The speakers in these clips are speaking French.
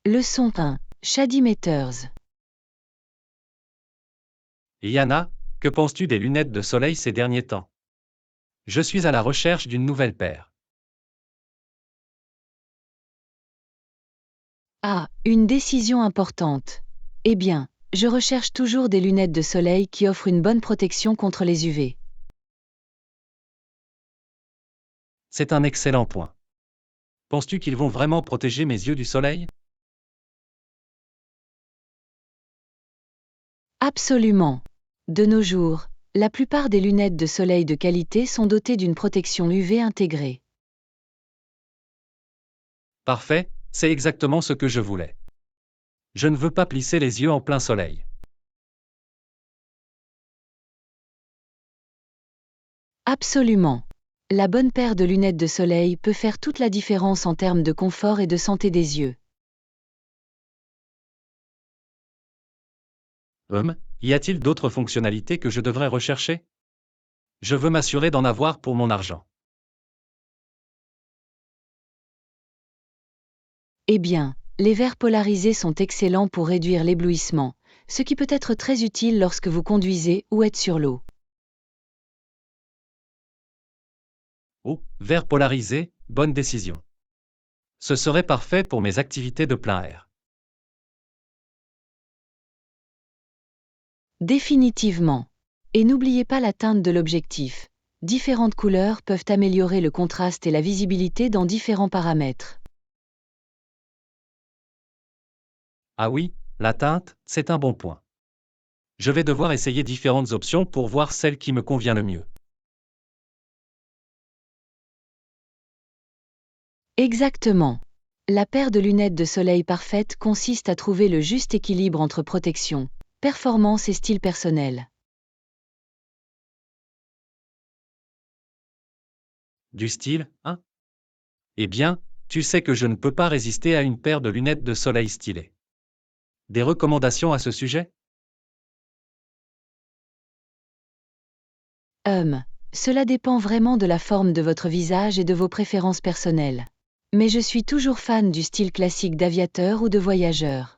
Leçon 1. Shady Meters. Yana, que penses-tu des lunettes de soleil ces derniers temps? Je suis à la recherche d'une nouvelle paire. Ah, une décision importante. Eh bien, je recherche toujours des lunettes de soleil qui offrent une bonne protection contre les UV. C'est un excellent point. Penses-tu qu'ils vont vraiment protéger mes yeux du soleil? Absolument. De nos jours, la plupart des lunettes de soleil de qualité sont dotées d'une protection UV intégrée. Parfait, c'est exactement ce que je voulais. Je ne veux pas plisser les yeux en plein soleil. Absolument. La bonne paire de lunettes de soleil peut faire toute la différence en termes de confort et de santé des yeux. Y a-t-il d'autres fonctionnalités que je devrais rechercher? Je veux m'assurer d'en avoir pour mon argent. Eh bien, les verres polarisés sont excellents pour réduire l'éblouissement, ce qui peut être très utile lorsque vous conduisez ou êtes sur l'eau. Oh, verre polarisé, bonne décision. Ce serait parfait pour mes activités de plein air. Définitivement. Et n'oubliez pas la teinte de l'objectif. Différentes couleurs peuvent améliorer le contraste et la visibilité dans différents paramètres. Ah oui, la teinte, c'est un bon point. Je vais devoir essayer différentes options pour voir celle qui me convient le mieux. Exactement. La paire de lunettes de soleil parfaite consiste à trouver le juste équilibre entre protection, performance et style personnel. Du style, hein? Eh bien, tu sais que je ne peux pas résister à une paire de lunettes de soleil stylées. Des recommandations à ce sujet? Cela dépend vraiment de la forme de votre visage et de vos préférences personnelles. Mais je suis toujours fan du style classique d'aviateur ou de voyageur.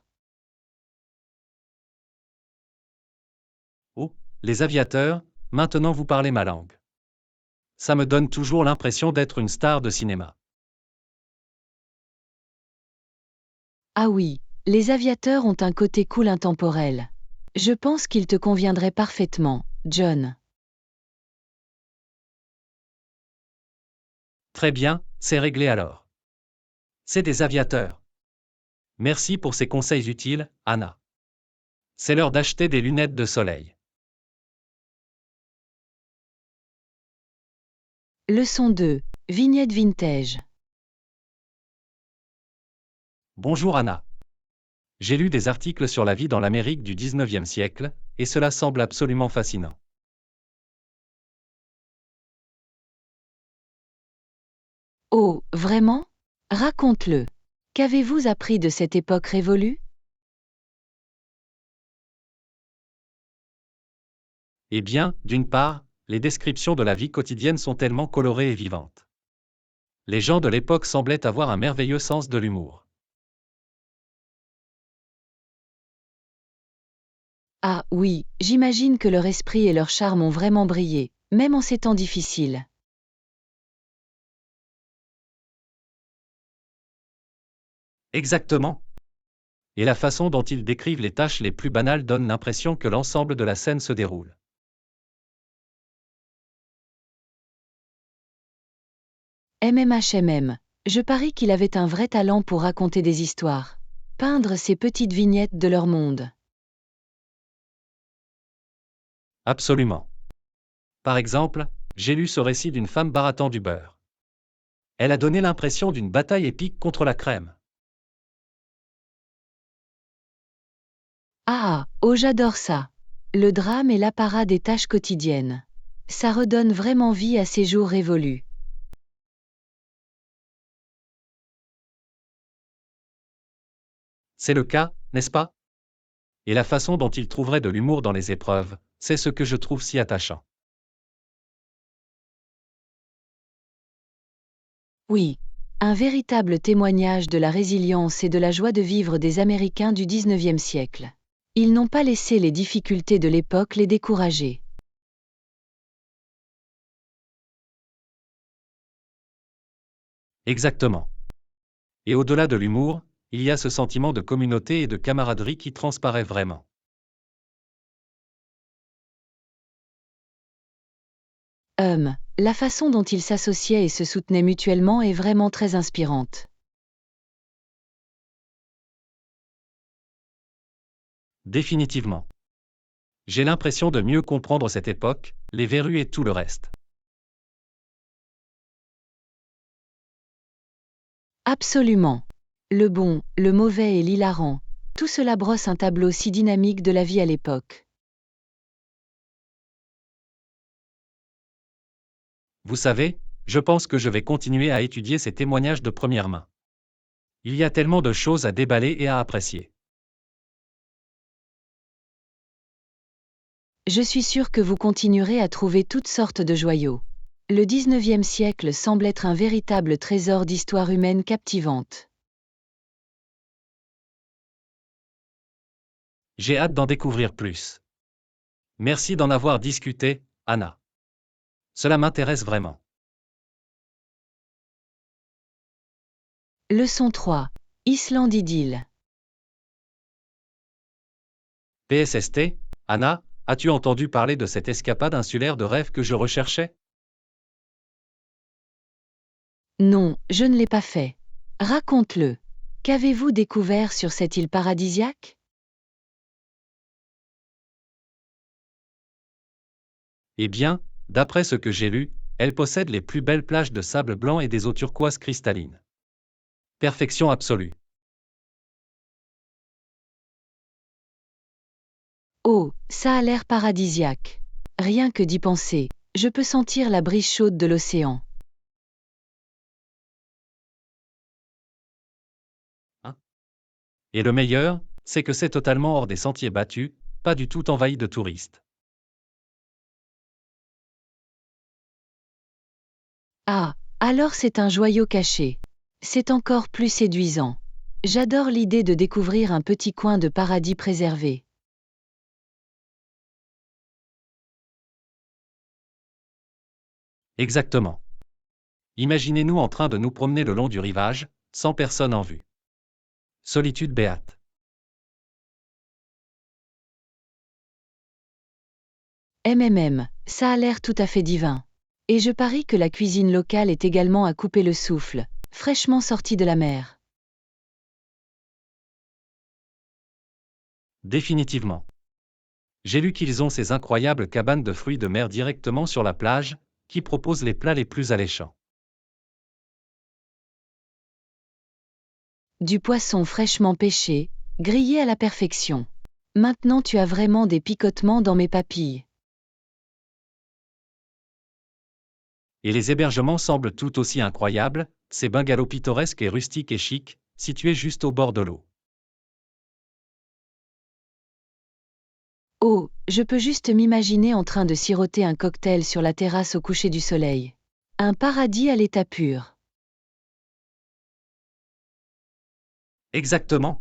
Oh, les aviateurs, maintenant vous parlez ma langue. Ça me donne toujours l'impression d'être une star de cinéma. Ah oui, les aviateurs ont un côté cool intemporel. Je pense qu'il te conviendrait parfaitement, John. Très bien, c'est réglé alors. C'est des aviateurs. Merci pour ces conseils utiles, Anna. C'est l'heure d'acheter des lunettes de soleil. Leçon 2. Vignette vintage. Bonjour Anna. J'ai lu des articles sur la vie dans l'Amérique du 19e siècle, et cela semble absolument fascinant. Oh, vraiment? Raconte-le. Qu'avez-vous appris de cette époque révolue? Eh bien, d'une part, les descriptions de la vie quotidienne sont tellement colorées et vivantes. Les gens de l'époque semblaient avoir un merveilleux sens de l'humour. Ah oui, j'imagine que leur esprit et leur charme ont vraiment brillé, même en ces temps difficiles. Exactement. Et la façon dont ils décrivent les tâches les plus banales donne l'impression que l'ensemble de la scène se déroule. Je parie qu'il avait un vrai talent pour raconter des histoires. Peindre ces petites vignettes de leur monde. Absolument. Par exemple, j'ai lu ce récit d'une femme barattant du beurre. Elle a donné l'impression d'une bataille épique contre la crème. Ah, oh j'adore ça. Le drame et l'apparat des tâches quotidiennes. Ça redonne vraiment vie à ces jours révolus. C'est le cas, n'est-ce pas? Et la façon dont il trouverait de l'humour dans les épreuves, c'est ce que je trouve si attachant. Oui. Un véritable témoignage de la résilience et de la joie de vivre des Américains du XIXe siècle. Ils n'ont pas laissé les difficultés de l'époque les décourager. Exactement. Et au-delà de l'humour, il y a ce sentiment de communauté et de camaraderie qui transparaît vraiment. La façon dont ils s'associaient et se soutenaient mutuellement est vraiment très inspirante. Définitivement. J'ai l'impression de mieux comprendre cette époque, les verrues et tout le reste. Absolument. Le bon, le mauvais et l'hilarant, tout cela brosse un tableau si dynamique de la vie à l'époque. Vous savez, je pense que je vais continuer à étudier ces témoignages de première main. Il y a tellement de choses à déballer et à apprécier. Je suis sûre que vous continuerez à trouver toutes sortes de joyaux. Le XIXe siècle semble être un véritable trésor d'histoire humaine captivante. J'ai hâte d'en découvrir plus. Merci d'en avoir discuté, Anna. Cela m'intéresse vraiment. Leçon 3. Islande idylle. PSST, Anna, as-tu entendu parler de cette escapade insulaire de rêve que je recherchais? Non, je ne l'ai pas fait. Raconte-le. Qu'avez-vous découvert sur cette île paradisiaque? Eh bien, d'après ce que j'ai lu, elle possède les plus belles plages de sable blanc et des eaux turquoises cristallines. Perfection absolue. Oh, ça a l'air paradisiaque. Rien que d'y penser, je peux sentir la brise chaude de l'océan. Hein? Et le meilleur, c'est que c'est totalement hors des sentiers battus, pas du tout envahi de touristes. Ah, alors c'est un joyau caché. C'est encore plus séduisant. J'adore l'idée de découvrir un petit coin de paradis préservé. Exactement. Imaginez-nous en train de nous promener le long du rivage, sans personne en vue. Solitude béate. Ça a l'air tout à fait divin. Et je parie que la cuisine locale est également à couper le souffle, fraîchement sortie de la mer. Définitivement. J'ai lu qu'ils ont ces incroyables cabanes de fruits de mer directement sur la plage, qui proposent les plats les plus alléchants. Du poisson fraîchement pêché, grillé à la perfection. Maintenant tu as vraiment des picotements dans mes papilles. Et les hébergements semblent tout aussi incroyables, ces bungalows pittoresques et rustiques et chics, situés juste au bord de l'eau. Oh, je peux juste m'imaginer en train de siroter un cocktail sur la terrasse au coucher du soleil. Un paradis à l'état pur. Exactement.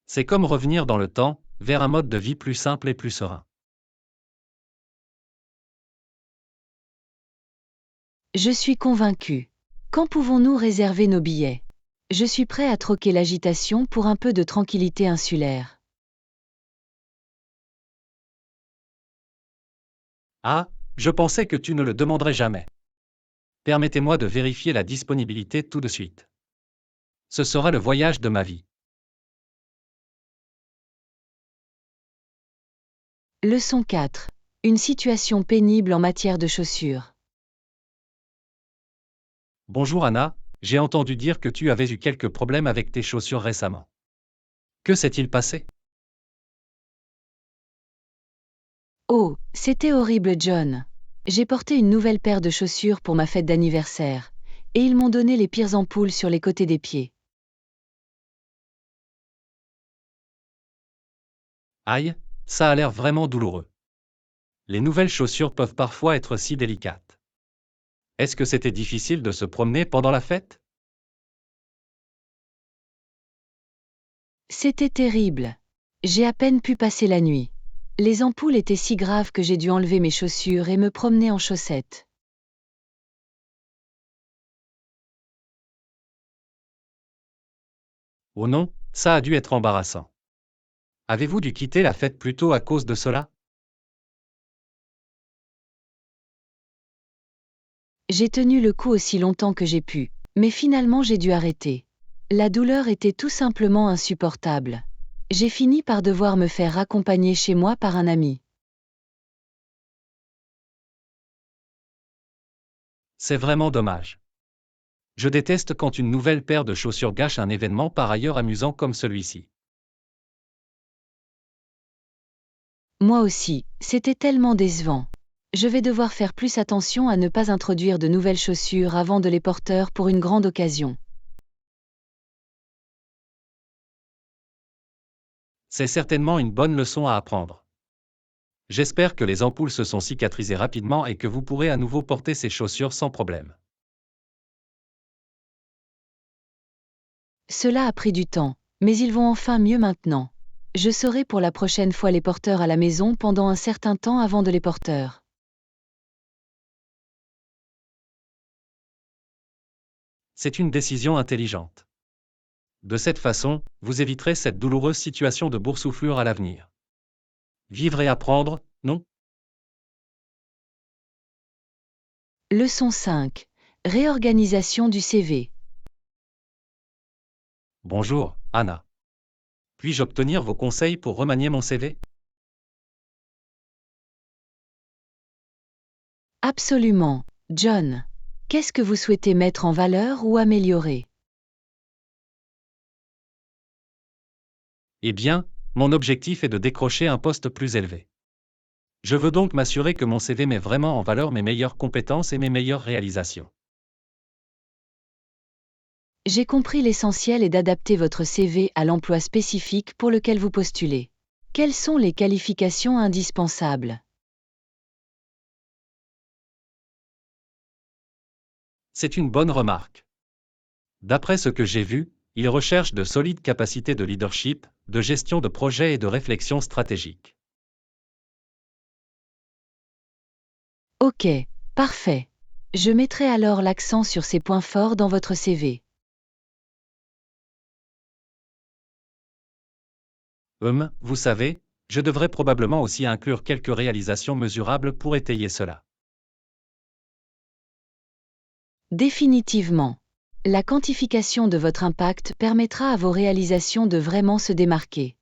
C'est comme revenir dans le temps, vers un mode de vie plus simple et plus serein. Je suis convaincu. Quand pouvons-nous réserver nos billets? Je suis prêt à troquer l'agitation pour un peu de tranquillité insulaire. Ah, je pensais que tu ne le demanderais jamais. Permettez-moi de vérifier la disponibilité tout de suite. Ce sera le voyage de ma vie. Leçon 4. Une situation pénible en matière de chaussures. Bonjour Anna, j'ai entendu dire que tu avais eu quelques problèmes avec tes chaussures récemment. Que s'est-il passé? Oh, c'était horrible John. J'ai porté une nouvelle paire de chaussures pour ma fête d'anniversaire, et ils m'ont donné les pires ampoules sur les côtés des pieds. Aïe, ça a l'air vraiment douloureux. Les nouvelles chaussures peuvent parfois être si délicates. Est-ce que c'était difficile de se promener pendant la fête? C'était terrible. J'ai à peine pu passer la nuit. Les ampoules étaient si graves que j'ai dû enlever mes chaussures et me promener en chaussettes. Oh non, ça a dû être embarrassant. Avez-vous dû quitter la fête plus tôt à cause de cela? J'ai tenu le coup aussi longtemps que j'ai pu, mais finalement j'ai dû arrêter. La douleur était tout simplement insupportable. J'ai fini par devoir me faire raccompagner chez moi par un ami. C'est vraiment dommage. Je déteste quand une nouvelle paire de chaussures gâche un événement par ailleurs amusant comme celui-ci. Moi aussi, c'était tellement décevant. Je vais devoir faire plus attention à ne pas introduire de nouvelles chaussures avant de les porter pour une grande occasion. C'est certainement une bonne leçon à apprendre. J'espère que les ampoules se sont cicatrisées rapidement et que vous pourrez à nouveau porter ces chaussures sans problème. Cela a pris du temps, mais ils vont enfin mieux maintenant. Je saurai pour la prochaine fois les porteurs à la maison pendant un certain temps avant de les porteurs. C'est une décision intelligente. De cette façon, vous éviterez cette douloureuse situation de boursouflure à l'avenir. Vivre et apprendre, non? Leçon 5. Réorganisation du CV. Bonjour, Anna. Puis-je obtenir vos conseils pour remanier mon CV? Absolument, John. Qu'est-ce que vous souhaitez mettre en valeur ou améliorer? Eh bien, mon objectif est de décrocher un poste plus élevé. Je veux donc m'assurer que mon CV met vraiment en valeur mes meilleures compétences et mes meilleures réalisations. J'ai compris l'essentiel est d'adapter votre CV à l'emploi spécifique pour lequel vous postulez. Quelles sont les qualifications indispensables? C'est une bonne remarque. D'après ce que j'ai vu, ils recherchent de solides capacités de leadership, de gestion de projet et de réflexion stratégique. Ok, parfait. Je mettrai alors l'accent sur ces points forts dans votre CV. Vous savez, je devrais probablement aussi inclure quelques réalisations mesurables pour étayer cela. Définitivement. La quantification de votre impact permettra à vos réalisations de vraiment se démarquer.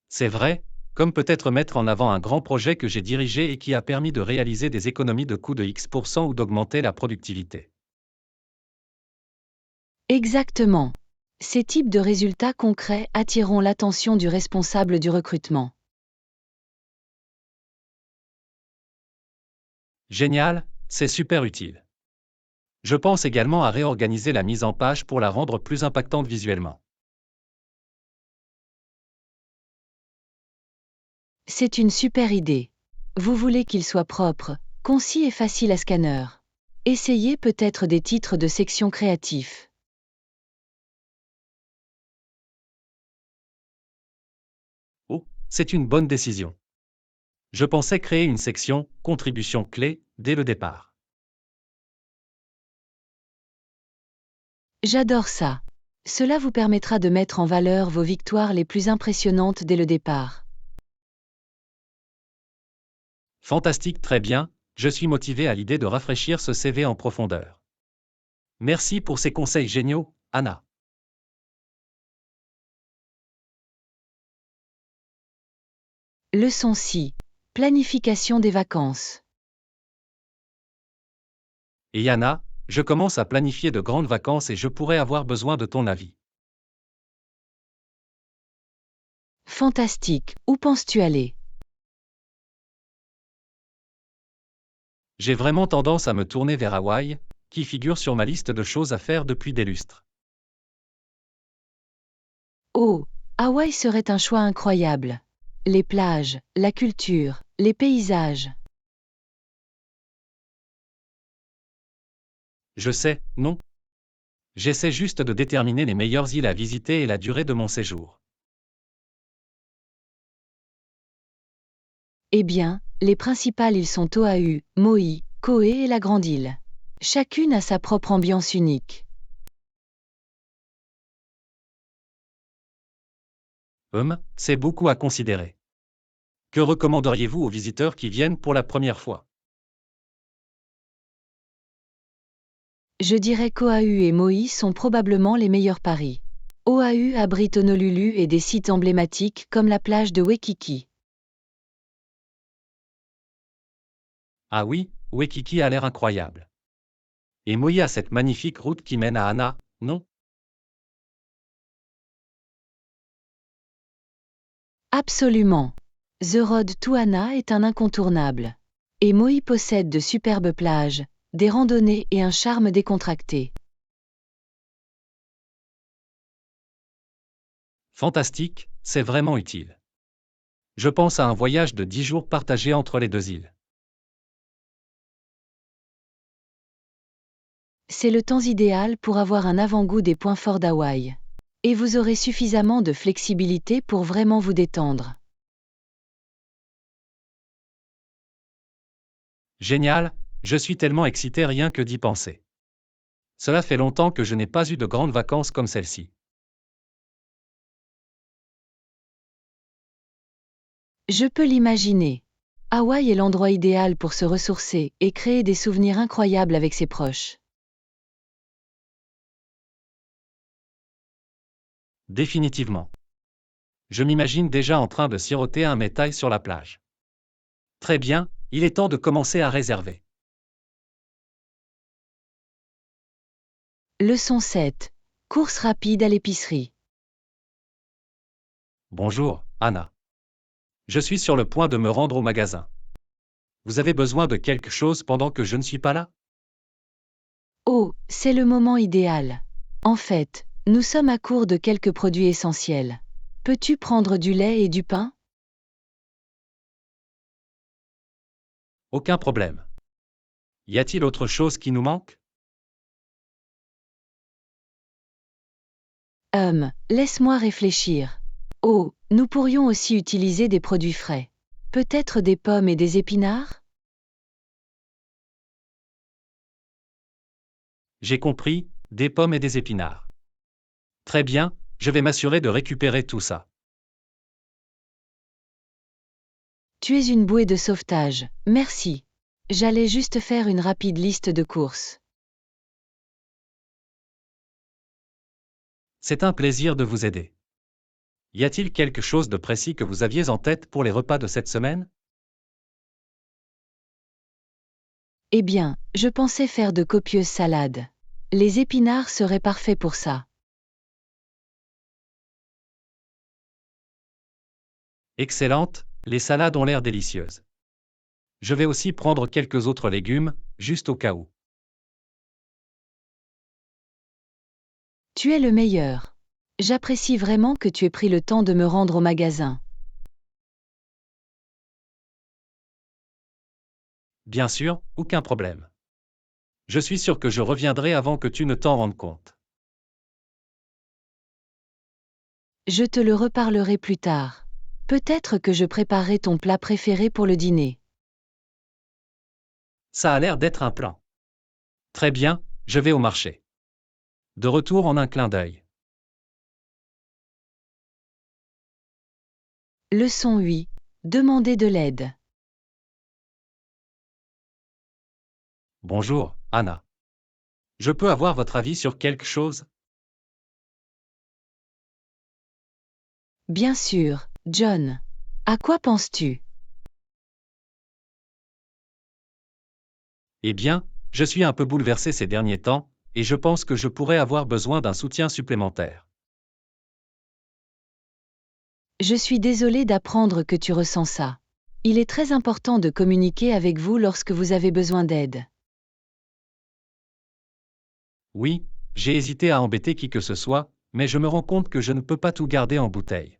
C'est vrai, comme peut-être mettre en avant un grand projet que j'ai dirigé et qui a permis de réaliser des économies de coûts de X% ou d'augmenter la productivité. Exactement. Ces types de résultats concrets attireront l'attention du responsable du recrutement. Génial, c'est super utile. Je pense également à réorganiser la mise en page pour la rendre plus impactante visuellement. C'est une super idée. Vous voulez qu'il soit propre, concis et facile à scanner. Essayez peut-être des titres de section créatifs. Oh, c'est une bonne décision. Je pensais créer une section « Contribution clé » dès le départ. J'adore ça. Cela vous permettra de mettre en valeur vos victoires les plus impressionnantes dès le départ. Fantastique, très bien, je suis motivé à l'idée de rafraîchir ce CV en profondeur. Merci pour ces conseils géniaux, Anna. Leçon 6. Planification des vacances. Et Anna, je commence à planifier de grandes vacances et je pourrais avoir besoin de ton avis. Fantastique. Où penses-tu aller? J'ai vraiment tendance à me tourner vers Hawaï, qui figure sur ma liste de choses à faire depuis des lustres. Oh, Hawaï serait un choix incroyable. Les plages, la culture, les paysages. Je sais, non? J'essaie juste de déterminer les meilleures îles à visiter et la durée de mon séjour. Eh bien, les principales îles sont Oahu, Maui, Koh et la Grande Île. Chacune a sa propre ambiance unique. C'est beaucoup à considérer. Que recommanderiez-vous aux visiteurs qui viennent pour la première fois? Je dirais qu'Oahu et Maui sont probablement les meilleurs paris. Oahu abrite Honolulu et des sites emblématiques comme la plage de Waikiki. Ah oui, Waikiki a l'air incroyable. Et Maui a cette magnifique route qui mène à Hana, non? Absolument. The Road to Hana est un incontournable. Et Maui possède de superbes plages, des randonnées et un charme décontracté. Fantastique, c'est vraiment utile. Je pense à un voyage de 10 jours partagé entre les deux îles. C'est le temps idéal pour avoir un avant-goût des points forts d'Hawaï. Et vous aurez suffisamment de flexibilité pour vraiment vous détendre. Génial, je suis tellement excité rien que d'y penser. Cela fait longtemps que je n'ai pas eu de grandes vacances comme celle-ci. Je peux l'imaginer. Hawaï est l'endroit idéal pour se ressourcer et créer des souvenirs incroyables avec ses proches. Définitivement. Je m'imagine déjà en train de siroter un métail sur la plage. Très bien, il est temps de commencer à réserver. Leçon 7. Course rapide à l'épicerie. Bonjour, Anna. Je suis sur le point de me rendre au magasin. Vous avez besoin de quelque chose pendant que je ne suis pas là? Oh, c'est le moment idéal. En fait, nous sommes à court de quelques produits essentiels. Peux-tu prendre du lait et du pain? Aucun problème. Y a-t-il autre chose qui nous manque? Laisse-moi réfléchir. Oh, nous pourrions aussi utiliser des produits frais. Peut-être des pommes et des épinards? J'ai compris, des pommes et des épinards. Très bien, je vais m'assurer de récupérer tout ça. Tu es une bouée de sauvetage, merci. J'allais juste faire une rapide liste de courses. C'est un plaisir de vous aider. Y a-t-il quelque chose de précis que vous aviez en tête pour les repas de cette semaine? Eh bien, je pensais faire de copieuses salades. Les épinards seraient parfaits pour ça. Excellente, les salades ont l'air délicieuses. Je vais aussi prendre quelques autres légumes, juste au cas où. Tu es le meilleur. J'apprécie vraiment que tu aies pris le temps de me rendre au magasin. Bien sûr, aucun problème. Je suis sûr que je reviendrai avant que tu ne t'en rendes compte. Je te le reparlerai plus tard. Peut-être que je préparerai ton plat préféré pour le dîner. Ça a l'air d'être un plan. Très bien, je vais au marché. De retour en un clin d'œil. Leçon 8. Demander de l'aide. Bonjour, Anna. Je peux avoir votre avis sur quelque chose? Bien sûr, John. À quoi penses-tu? Eh bien, je suis un peu bouleversé ces derniers temps, et je pense que je pourrais avoir besoin d'un soutien supplémentaire. Je suis désolée d'apprendre que tu ressens ça. Il est très important de communiquer avec vous lorsque vous avez besoin d'aide. Oui, j'ai hésité à embêter qui que ce soit, mais je me rends compte que je ne peux pas tout garder en bouteille.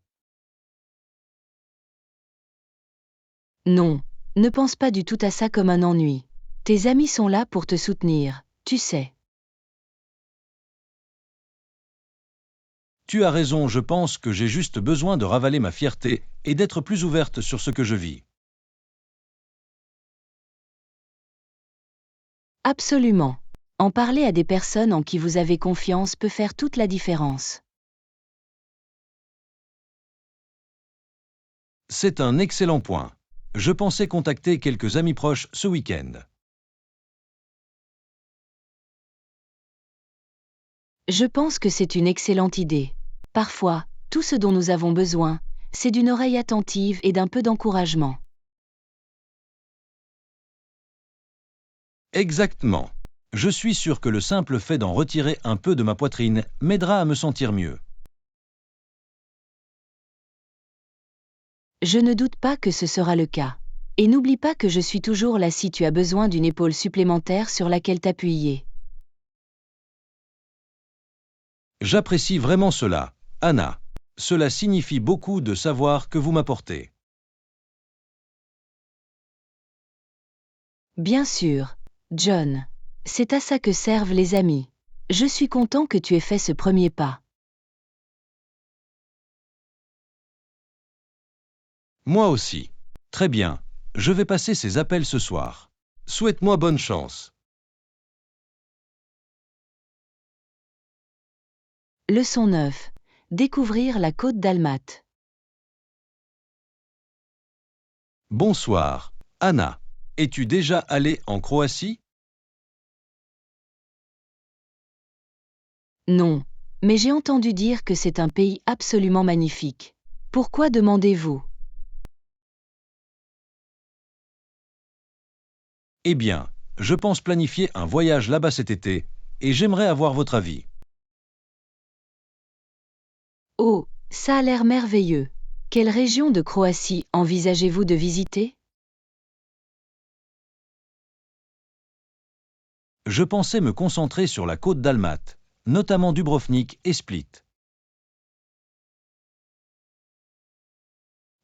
Non, ne pense pas du tout à ça comme un ennui. Tes amis sont là pour te soutenir, tu sais. Tu as raison, je pense que j'ai juste besoin de ravaler ma fierté et d'être plus ouverte sur ce que je vis. Absolument. En parler à des personnes en qui vous avez confiance peut faire toute la différence. C'est un excellent point. Je pensais contacter quelques amis proches ce week-end. Je pense que c'est une excellente idée. Parfois, tout ce dont nous avons besoin, c'est d'une oreille attentive et d'un peu d'encouragement. Exactement. Je suis sûr que le simple fait d'en retirer un peu de ma poitrine m'aidera à me sentir mieux. Je ne doute pas que ce sera le cas. Et n'oublie pas que je suis toujours là si tu as besoin d'une épaule supplémentaire sur laquelle t'appuyer. J'apprécie vraiment cela, Anna. Cela signifie beaucoup de savoir que vous m'apportez. Bien sûr, John. C'est à ça que servent les amis. Je suis content que tu aies fait ce premier pas. Moi aussi. Très bien. Je vais passer ces appels ce soir. Souhaite-moi bonne chance. Leçon 9. Découvrir la côte dalmate. Bonsoir, Anna. Es-tu déjà allée en Croatie? Non, mais j'ai entendu dire que c'est un pays absolument magnifique. Pourquoi demandez-vous? Eh bien, je pense planifier un voyage là-bas cet été, et j'aimerais avoir votre avis. Oh, ça a l'air merveilleux. Quelle région de Croatie envisagez-vous de visiter? Je pensais me concentrer sur la côte dalmate, notamment Dubrovnik et Split.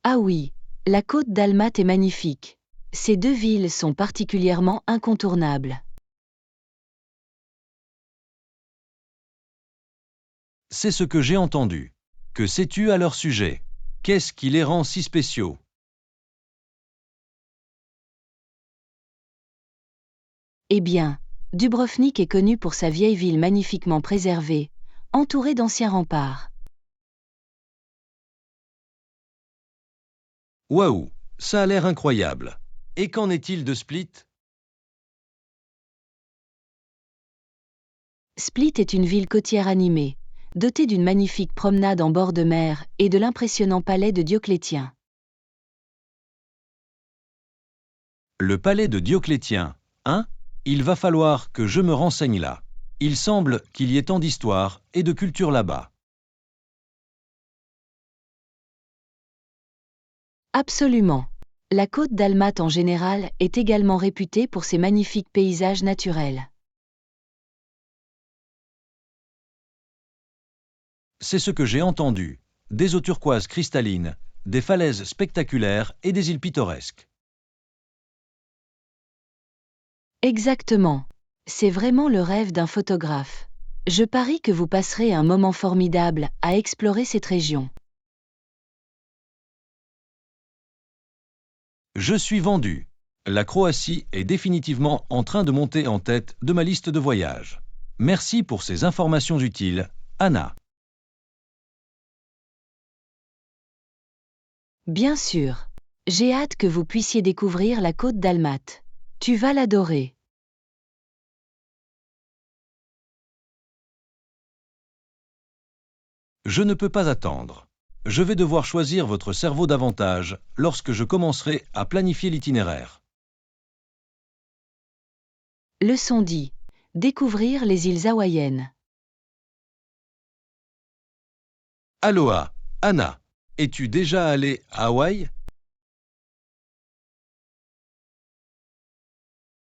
Ah oui, la côte dalmate est magnifique. Ces deux villes sont particulièrement incontournables. C'est ce que j'ai entendu. Que sais-tu à leur sujet? Qu'est-ce qui les rend si spéciaux? Eh bien, Dubrovnik est connu pour sa vieille ville magnifiquement préservée, entourée d'anciens remparts. Waouh, ça a l'air incroyable. Et qu'en est-il de Split? Split est une ville côtière animée, dotée d'une magnifique promenade en bord de mer et de l'impressionnant palais de Dioclétien. Le palais de Dioclétien, hein? Il va falloir que je me renseigne là. Il semble qu'il y ait tant d'histoire et de culture là-bas. Absolument. La côte dalmate en général est également réputée pour ses magnifiques paysages naturels. C'est ce que j'ai entendu. Des eaux turquoises cristallines, des falaises spectaculaires et des îles pittoresques. Exactement. C'est vraiment le rêve d'un photographe. Je parie que vous passerez un moment formidable à explorer cette région. Je suis vendu. La Croatie est définitivement en train de monter en tête de ma liste de voyages. Merci pour ces informations utiles, Anna. Bien sûr. J'ai hâte que vous puissiez découvrir la côte dalmate. Tu vas l'adorer. Je ne peux pas attendre. Je vais devoir choisir votre cerveau davantage lorsque je commencerai à planifier l'itinéraire. Leçon 10. Découvrir les îles hawaïennes. Aloha, Anna. Es-tu déjà allée à Hawaï?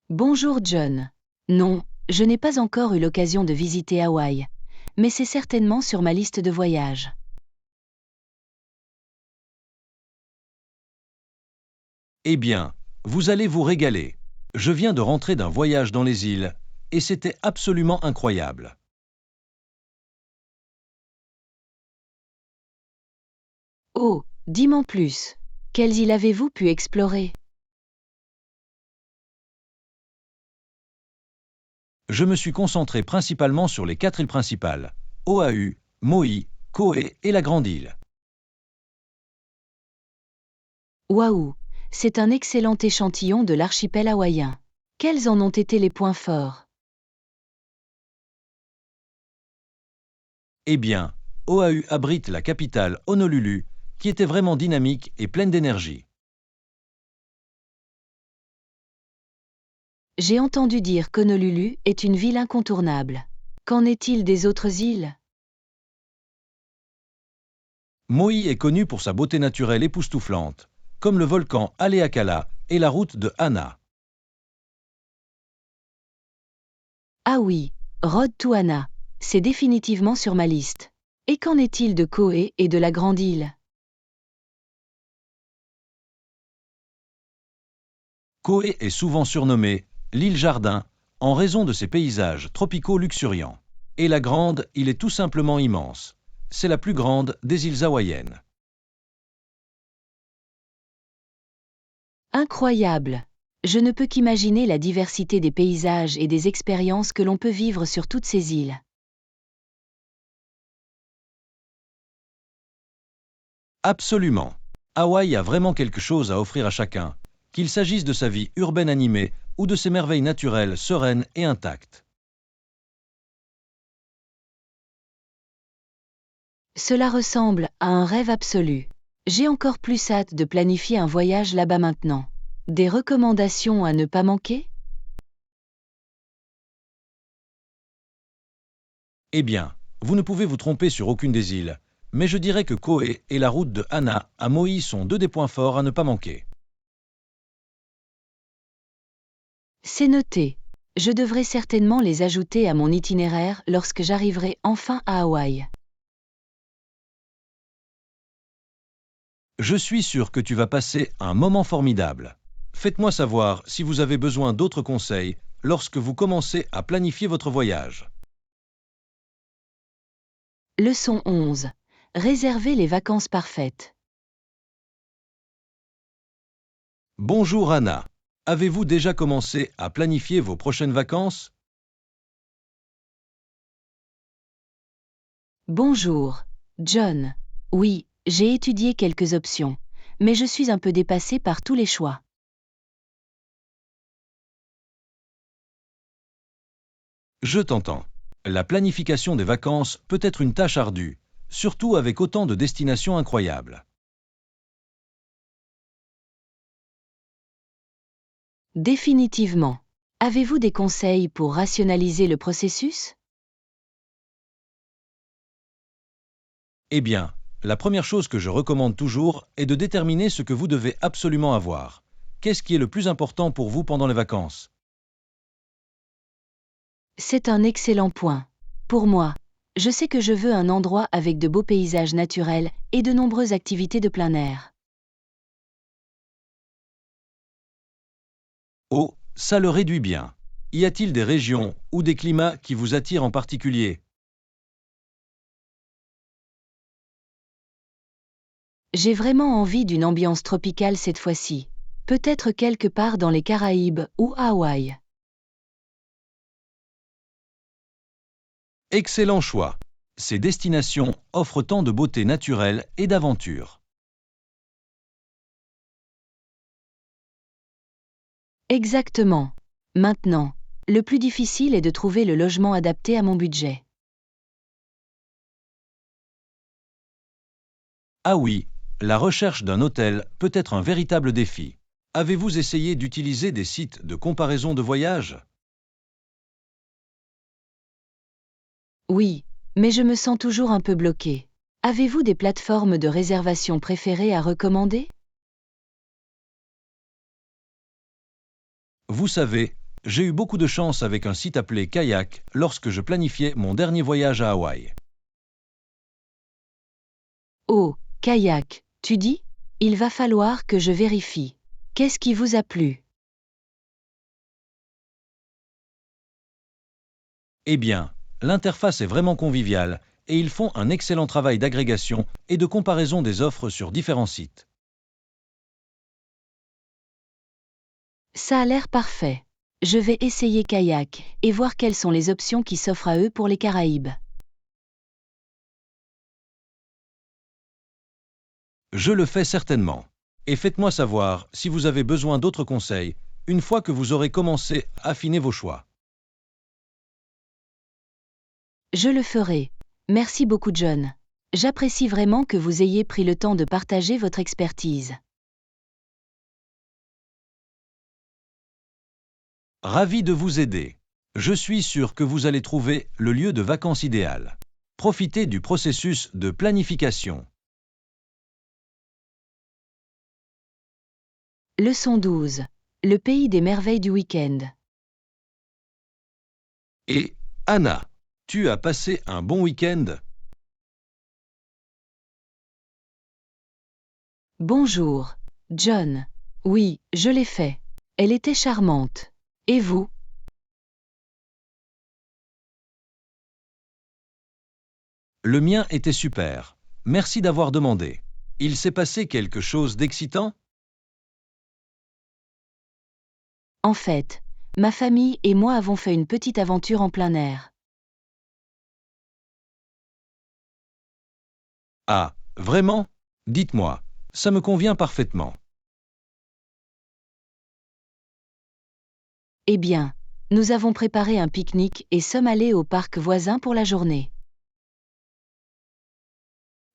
Bonjour John. Non, je n'ai pas encore eu l'occasion de visiter Hawaï, mais c'est certainement sur ma liste de voyages. Eh bien, vous allez vous régaler. Je viens de rentrer d'un voyage dans les îles, et c'était absolument incroyable. Oh, dis-m'en plus. Quelles îles avez-vous pu explorer? Je me suis concentré principalement sur les 4 îles principales, Oahu, Maui, Kauai et la Grande Île. Waouh, c'est un excellent échantillon de l'archipel hawaïen. Quels en ont été les points forts? Eh bien, Oahu abrite la capitale Honolulu, qui était vraiment dynamique et pleine d'énergie. J'ai entendu dire qu'Honolulu est une ville incontournable. Qu'en est-il des autres îles? Maui est connue pour sa beauté naturelle époustouflante, comme le volcan Haleakala et la route de Hana. Ah oui, Road to Hana, c'est définitivement sur ma liste. Et qu'en est-il de Kauai et de la Grande Île? Kauai est souvent surnommée l'île Jardin en raison de ses paysages tropicaux luxuriants. Et la Grande Île est tout simplement immense. C'est la plus grande des îles hawaïennes. Incroyable! Je ne peux qu'imaginer la diversité des paysages et des expériences que l'on peut vivre sur toutes ces îles. Absolument. Hawaï a vraiment quelque chose à offrir à chacun, qu'il s'agisse de sa vie urbaine animée ou de ses merveilles naturelles sereines et intactes. Cela ressemble à un rêve absolu. J'ai encore plus hâte de planifier un voyage là-bas maintenant. Des recommandations à ne pas manquer? Eh bien, vous ne pouvez vous tromper sur aucune des îles, mais je dirais que Kauai et la route de Hana à Maui sont 2 des points forts à ne pas manquer. C'est noté. Je devrais certainement les ajouter à mon itinéraire lorsque j'arriverai enfin à Hawaï. Je suis sûr que tu vas passer un moment formidable. Faites-moi savoir si vous avez besoin d'autres conseils lorsque vous commencez à planifier votre voyage. Leçon 11. Réserver les vacances parfaites. Bonjour Anna. Avez-vous déjà commencé à planifier vos prochaines vacances? Bonjour, John. Oui, j'ai étudié quelques options, mais je suis un peu dépassée par tous les choix. Je t'entends. La planification des vacances peut être une tâche ardue, surtout avec autant de destinations incroyables. Définitivement. Avez-vous des conseils pour rationaliser le processus? Eh bien, la première chose que je recommande toujours est de déterminer ce que vous devez absolument avoir. Qu'est-ce qui est le plus important pour vous pendant les vacances? C'est un excellent point. Pour moi, je sais que je veux un endroit avec de beaux paysages naturels et de nombreuses activités de plein air. Oh, ça le réduit bien. Y a-t-il des régions ou des climats qui vous attirent en particulier? J'ai vraiment envie d'une ambiance tropicale cette fois-ci. Peut-être quelque part dans les Caraïbes ou à Hawaï. Excellent choix. Ces destinations offrent tant de beauté naturelle et d'aventure. Exactement. Maintenant, le plus difficile est de trouver le logement adapté à mon budget. Ah oui, la recherche d'un hôtel peut être un véritable défi. Avez-vous essayé d'utiliser des sites de comparaison de voyage? Oui, mais je me sens toujours un peu bloquée. Avez-vous des plateformes de réservation préférées à recommander? Vous savez, j'ai eu beaucoup de chance avec un site appelé Kayak lorsque je planifiais mon dernier voyage à Hawaï. Oh, kayak, tu dis? Il va falloir que je vérifie. Qu'est-ce qui vous a plu? Eh bien, l'interface est vraiment conviviale et ils font un excellent travail d'agrégation et de comparaison des offres sur différents sites. Ça a l'air parfait. Je vais essayer Kayak et voir quelles sont les options qui s'offrent à eux pour les Caraïbes. Je le fais certainement. Et faites-moi savoir si vous avez besoin d'autres conseils une fois que vous aurez commencé à affiner vos choix. Je le ferai. Merci beaucoup John. J'apprécie vraiment que vous ayez pris le temps de partager votre expertise. Ravi de vous aider. Je suis sûr que vous allez trouver le lieu de vacances idéal. Profitez du processus de planification. Leçon 12. Le pays des merveilles du week-end. Et, Anna, tu as passé un bon week-end? Bonjour, John. Oui, je l'ai fait. Elle était charmante. Et vous? Le mien était super. Merci d'avoir demandé. Il s'est passé quelque chose d'excitant? En fait, ma famille et moi avons fait une petite aventure en plein air. Ah, vraiment? Dites-moi, ça me convient parfaitement. Eh bien, nous avons préparé un pique-nique et sommes allés au parc voisin pour la journée.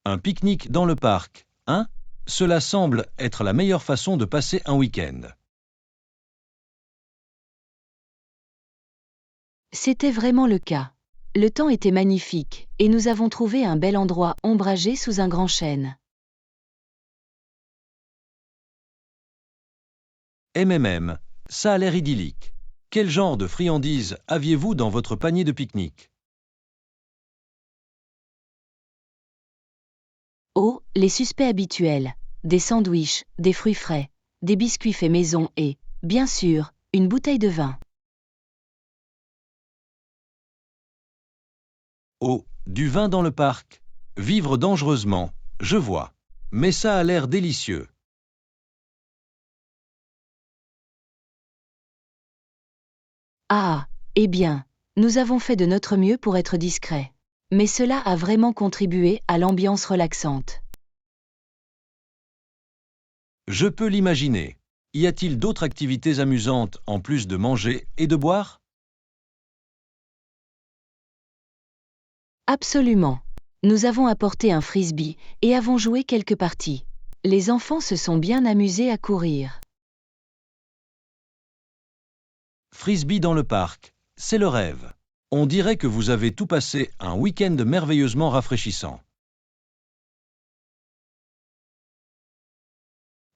Un pique-nique dans le parc, hein? Cela semble être la meilleure façon de passer un week-end. C'était vraiment le cas. Le temps était magnifique, et nous avons trouvé un bel endroit ombragé sous un grand chêne. Ça a l'air idyllique. Quel genre de friandises aviez-vous dans votre panier de pique-nique? Oh, les suspects habituels. Des sandwichs, des fruits frais, des biscuits faits maison et, bien sûr, une bouteille de vin. Oh, du vin dans le parc. Vivre dangereusement, je vois. Mais ça a l'air délicieux. Ah, eh bien, nous avons fait de notre mieux pour être discrets. Mais cela a vraiment contribué à l'ambiance relaxante. Je peux l'imaginer. Y a-t-il d'autres activités amusantes en plus de manger et de boire? Absolument. Nous avons apporté un frisbee et avons joué quelques parties. Les enfants se sont bien amusés à courir. Frisbee dans le parc, c'est le rêve. On dirait que vous avez tout passé un week-end merveilleusement rafraîchissant.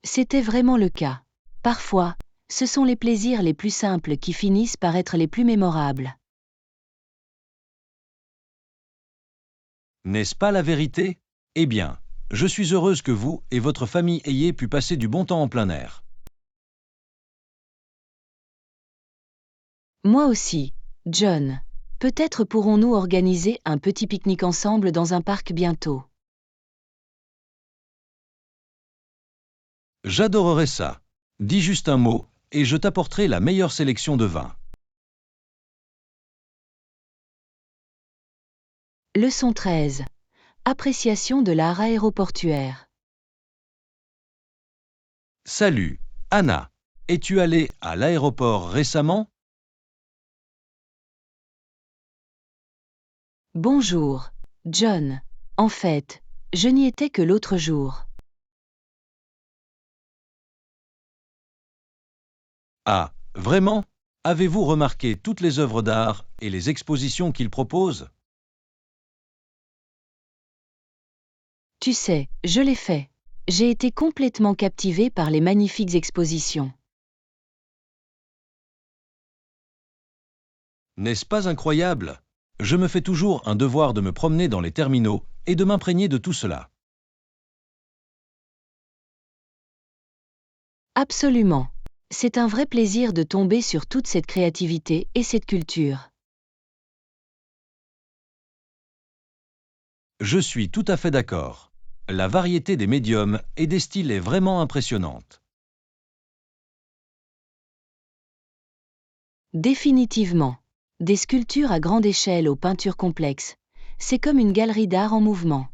C'était vraiment le cas. Parfois, ce sont les plaisirs les plus simples qui finissent par être les plus mémorables. N'est-ce pas la vérité? Eh bien, je suis heureuse que vous et votre famille ayez pu passer du bon temps en plein air. Moi aussi, John. Peut-être pourrons-nous organiser un petit pique-nique ensemble dans un parc bientôt. J'adorerais ça. Dis juste un mot, et je t'apporterai la meilleure sélection de vins. Leçon 13. Appréciation de l'art aéroportuaire. Salut, Anna. Es-tu allée à l'aéroport récemment? Bonjour, John. En fait, je n'y étais que l'autre jour. Ah, vraiment? Avez-vous remarqué toutes les œuvres d'art et les expositions qu'il propose? Tu sais, je l'ai fait. J'ai été complètement captivée par les magnifiques expositions. N'est-ce pas incroyable? Je me fais toujours un devoir de me promener dans les terminaux et de m'imprégner de tout cela. Absolument. C'est un vrai plaisir de tomber sur toute cette créativité et cette culture. Je suis tout à fait d'accord. La variété des médiums et des styles est vraiment impressionnante. Définitivement. Des sculptures à grande échelle aux peintures complexes. C'est comme une galerie d'art en mouvement.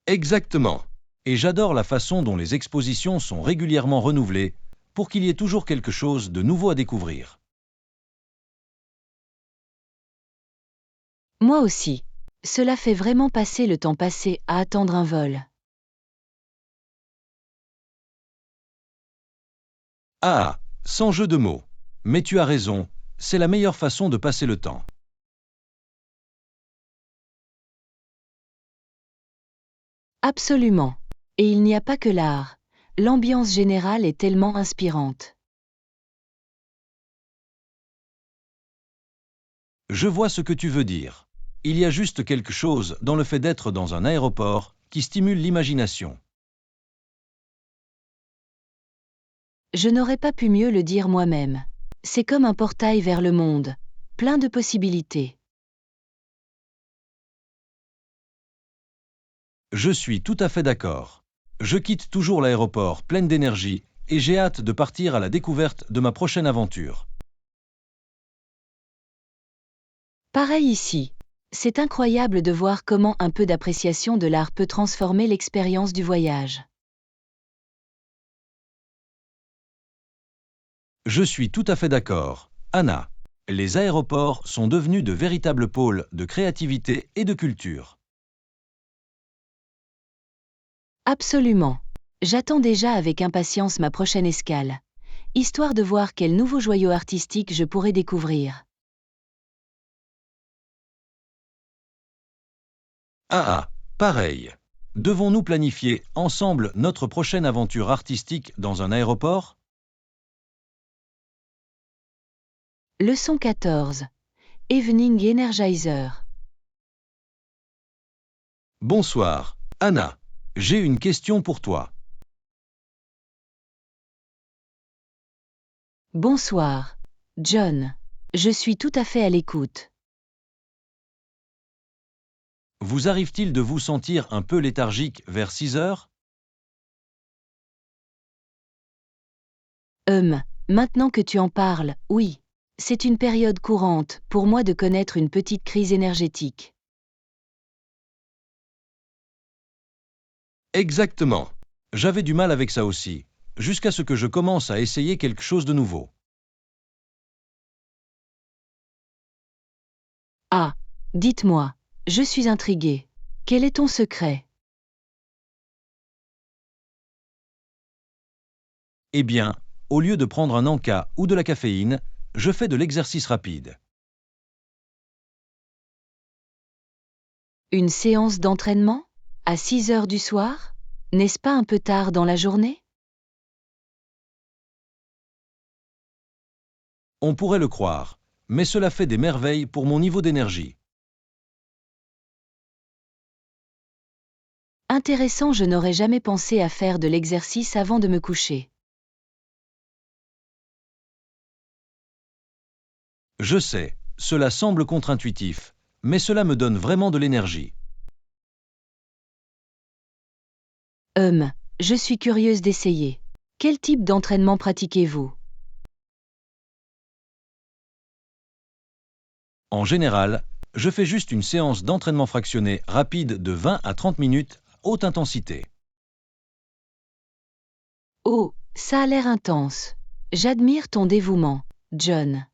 Exactement. Et j'adore la façon dont les expositions sont régulièrement renouvelées pour qu'il y ait toujours quelque chose de nouveau à découvrir. Moi aussi. Cela fait vraiment passer le temps passé à attendre un vol. Ah, sans jeu de mots. Mais tu as raison, c'est la meilleure façon de passer le temps. Absolument. Et il n'y a pas que l'art. L'ambiance générale est tellement inspirante. Je vois ce que tu veux dire. Il y a juste quelque chose dans le fait d'être dans un aéroport qui stimule l'imagination. Je n'aurais pas pu mieux le dire moi-même. C'est comme un portail vers le monde, plein de possibilités. Je suis tout à fait d'accord. Je quitte toujours l'aéroport pleine d'énergie et j'ai hâte de partir à la découverte de ma prochaine aventure. Pareil ici. C'est incroyable de voir comment un peu d'appréciation de l'art peut transformer l'expérience du voyage. Je suis tout à fait d'accord. Anna, les aéroports sont devenus de véritables pôles de créativité et de culture. Absolument. J'attends déjà avec impatience ma prochaine escale, histoire de voir quel nouveau joyau artistique je pourrai découvrir. Pareil. Devons-nous planifier ensemble notre prochaine aventure artistique dans un aéroport? Leçon 14. Evening Energizer. Bonsoir, Anna. J'ai une question pour toi. Bonsoir, John. Je suis tout à fait à l'écoute. Vous arrive-t-il de vous sentir un peu léthargique vers 6 heures? Maintenant que tu en parles, oui. C'est une période courante pour moi de connaître une petite crise énergétique. Exactement. J'avais du mal avec ça aussi, jusqu'à ce que je commence à essayer quelque chose de nouveau. Ah, dites-moi, je suis intriguée. Quel est ton secret? Eh bien, au lieu de prendre un Anka ou de la caféine, je fais de l'exercice rapide. Une séance d'entraînement? À 6 heures du soir? N'est-ce pas un peu tard dans la journée? On pourrait le croire, mais cela fait des merveilles pour mon niveau d'énergie. Intéressant, je n'aurais jamais pensé à faire de l'exercice avant de me coucher. Je sais, cela semble contre-intuitif, mais cela me donne vraiment de l'énergie. Je suis curieuse d'essayer. Quel type d'entraînement pratiquez-vous? En général, je fais juste une séance d'entraînement fractionné rapide de 20 à 30 minutes, haute intensité. Oh, ça a l'air intense. J'admire ton dévouement, John.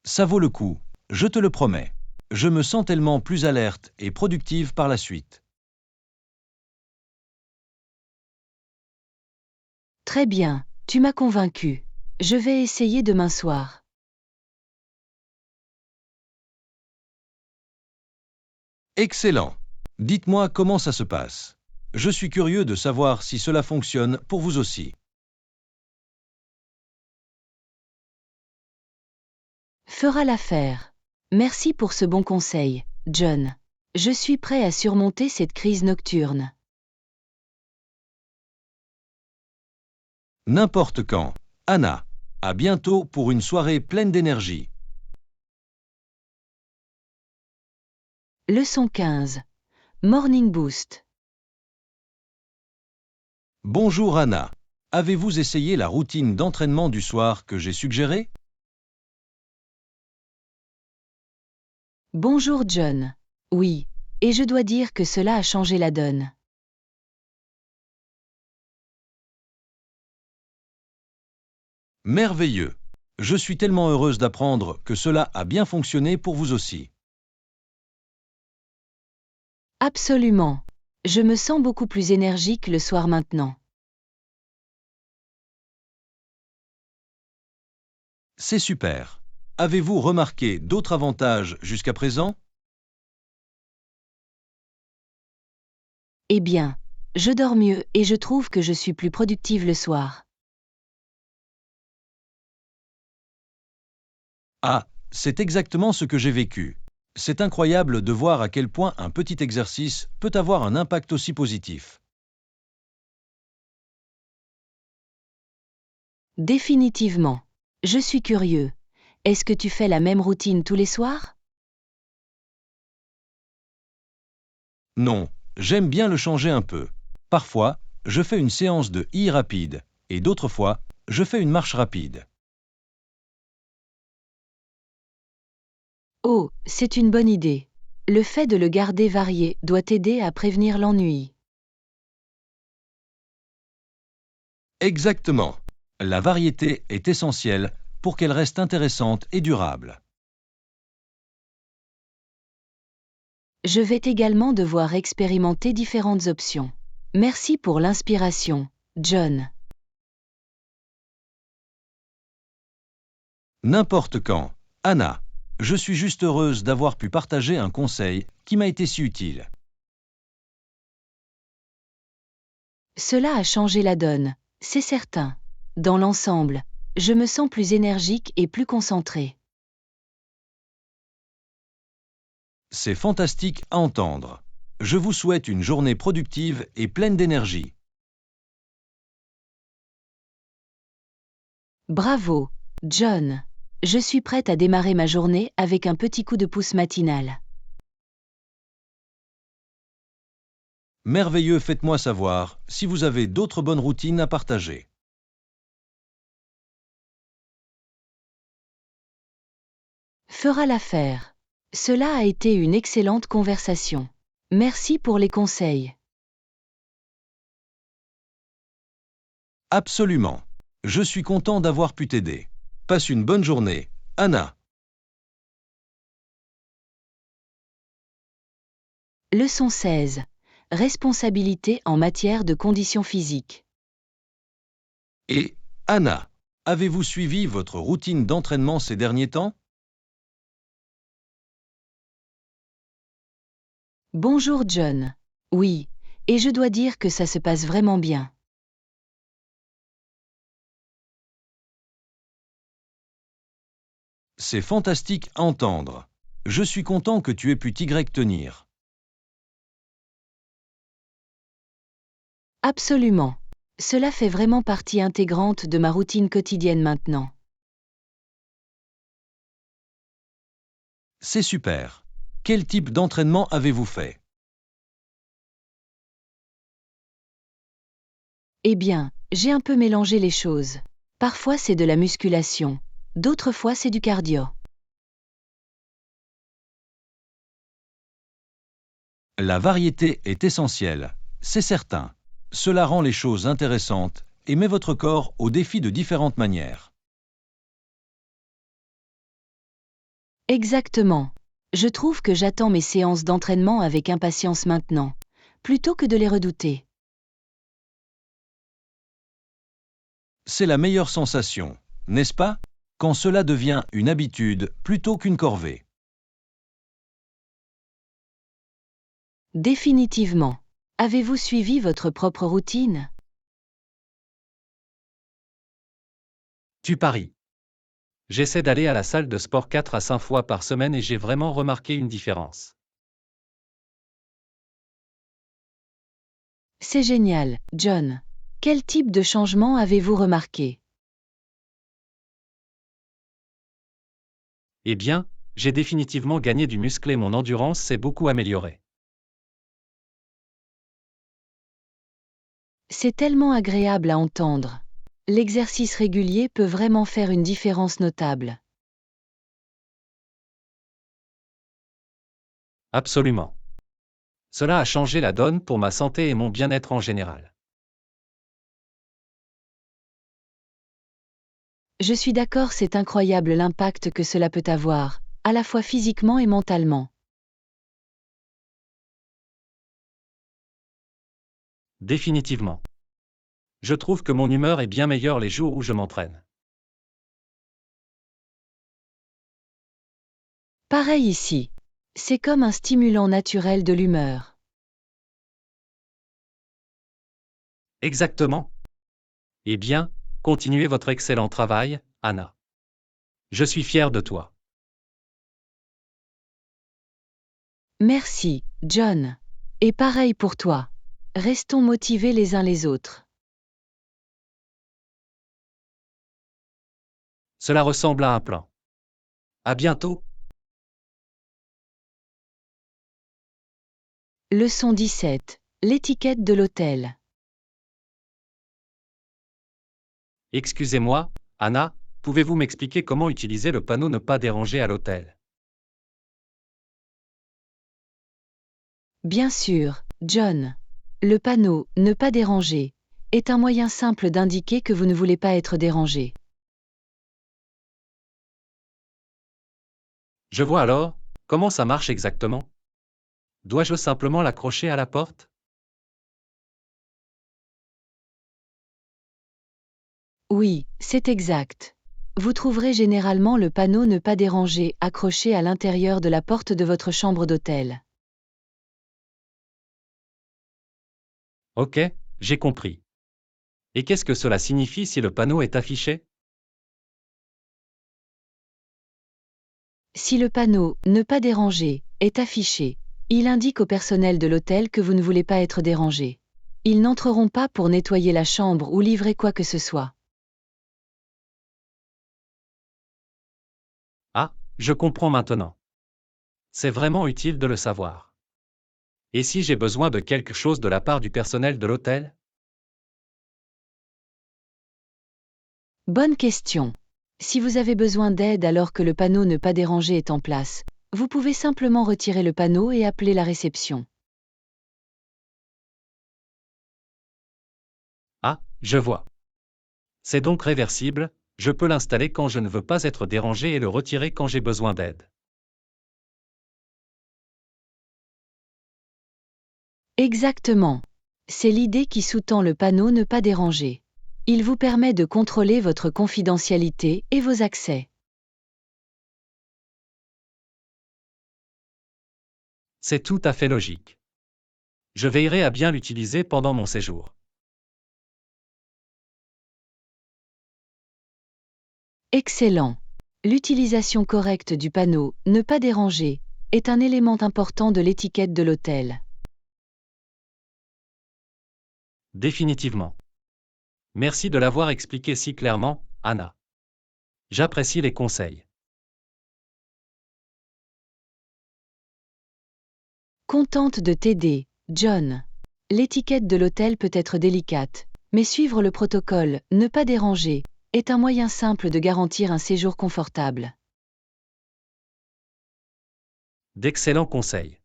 Ça vaut le coup, je te le promets. Je me sens tellement plus alerte et productive par la suite. Très bien, tu m'as convaincu. Je vais essayer demain soir. Excellent. Dites-moi comment ça se passe. Je suis curieux de savoir si cela fonctionne pour vous aussi. Fera l'affaire. Merci pour ce bon conseil, John. Je suis prêt à surmonter cette crise nocturne. N'importe quand. Anna. À bientôt pour une soirée pleine d'énergie. Leçon 15. Morning Boost. Bonjour Anna. Avez-vous essayé la routine d'entraînement du soir que j'ai suggérée? Bonjour John. Oui, et je dois dire que cela a changé la donne. Merveilleux. Je suis tellement heureuse d'apprendre que cela a bien fonctionné pour vous aussi. Absolument. Je me sens beaucoup plus énergique le soir maintenant. C'est super. Avez-vous remarqué d'autres avantages jusqu'à présent? Eh bien, je dors mieux et je trouve que je suis plus productive le soir. Ah, c'est exactement ce que j'ai vécu. C'est incroyable de voir à quel point un petit exercice peut avoir un impact aussi positif. Définitivement. Je suis curieux. Est-ce que tu fais la même routine tous les soirs? Non, j'aime bien le changer un peu. Parfois, je fais une séance de I rapide, et d'autres fois, je fais une marche rapide. Oh, c'est une bonne idée. Le fait de le garder varié doit t'aider à prévenir l'ennui. Exactement. La variété est essentielle pour qu'elle reste intéressante et durable. Je vais également devoir expérimenter différentes options. Merci pour l'inspiration, John. N'importe quand. Anna, je suis juste heureuse d'avoir pu partager un conseil qui m'a été si utile. Cela a changé la donne, c'est certain. Dans l'ensemble, je me sens plus énergique et plus concentré. C'est fantastique à entendre. Je vous souhaite une journée productive et pleine d'énergie. Bravo, John. Je suis prête à démarrer ma journée avec un petit coup de pouce matinal. Merveilleux, faites-moi savoir si vous avez d'autres bonnes routines à partager. Fera l'affaire. Cela a été une excellente conversation. Merci pour les conseils. Absolument. Je suis content d'avoir pu t'aider. Passe une bonne journée, Anna. Leçon 16. Responsabilité en matière de conditions physiques. Et, Anna, avez-vous suivi votre routine d'entraînement ces derniers temps? Bonjour John. Oui, et je dois dire que ça se passe vraiment bien. C'est fantastique à entendre. Je suis content que tu aies pu t'y tenir. Absolument. Cela fait vraiment partie intégrante de ma routine quotidienne maintenant. C'est super. Quel type d'entraînement avez-vous fait? Eh bien, j'ai un peu mélangé les choses. Parfois c'est de la musculation, d'autres fois c'est du cardio. La variété est essentielle, c'est certain. Cela rend les choses intéressantes et met votre corps au défi de différentes manières. Exactement. Je trouve que j'attends mes séances d'entraînement avec impatience maintenant, plutôt que de les redouter. C'est la meilleure sensation, n'est-ce pas? Quand cela devient une habitude plutôt qu'une corvée. Définitivement. Avez-vous suivi votre propre routine? Tu paries. J'essaie d'aller à la salle de sport 4 à 5 fois par semaine et j'ai vraiment remarqué une différence. C'est génial, John. Quel type de changement avez-vous remarqué? Eh bien, j'ai définitivement gagné du muscle et mon endurance s'est beaucoup améliorée. C'est tellement agréable à entendre. L'exercice régulier peut vraiment faire une différence notable. Absolument. Cela a changé la donne pour ma santé et mon bien-être en général. Je suis d'accord, c'est incroyable l'impact que cela peut avoir, à la fois physiquement et mentalement. Définitivement. Je trouve que mon humeur est bien meilleure les jours où je m'entraîne. Pareil ici. C'est comme un stimulant naturel de l'humeur. Exactement. Eh bien, continuez votre excellent travail, Anna. Je suis fier de toi. Merci, John. Et pareil pour toi. Restons motivés les uns les autres. Cela ressemble à un plan. À bientôt. Leçon 17. L'étiquette de l'hôtel. Excusez-moi, Anna, pouvez-vous m'expliquer comment utiliser le panneau ne pas déranger à l'hôtel? Bien sûr, John. Le panneau ne pas déranger est un moyen simple d'indiquer que vous ne voulez pas être dérangé. Je vois alors, comment ça marche exactement? Dois-je simplement l'accrocher à la porte? Oui, c'est exact. Vous trouverez généralement le panneau ne pas déranger accroché à l'intérieur de la porte de votre chambre d'hôtel. Ok, j'ai compris. Et qu'est-ce que cela signifie si le panneau est affiché? Si le panneau ne pas déranger est affiché, il indique au personnel de l'hôtel que vous ne voulez pas être dérangé. Ils n'entreront pas pour nettoyer la chambre ou livrer quoi que ce soit. Ah, je comprends maintenant. C'est vraiment utile de le savoir. Et si j'ai besoin de quelque chose de la part du personnel de l'hôtel? Bonne question. Si vous avez besoin d'aide alors que le panneau ne pas déranger est en place, vous pouvez simplement retirer le panneau et appeler la réception. Ah, je vois. C'est donc réversible, je peux l'installer quand je ne veux pas être dérangé et le retirer quand j'ai besoin d'aide. Exactement. C'est l'idée qui sous-tend le panneau ne pas déranger. Il vous permet de contrôler votre confidentialité et vos accès. C'est tout à fait logique. Je veillerai à bien l'utiliser pendant mon séjour. Excellent. L'utilisation correcte du panneau ne pas déranger est un élément important de l'étiquette de l'hôtel. Définitivement. Merci de l'avoir expliqué si clairement, Anna. J'apprécie les conseils. Contente de t'aider, John. L'étiquette de l'hôtel peut être délicate, mais suivre le protocole ne pas déranger est un moyen simple de garantir un séjour confortable. D'excellents conseils.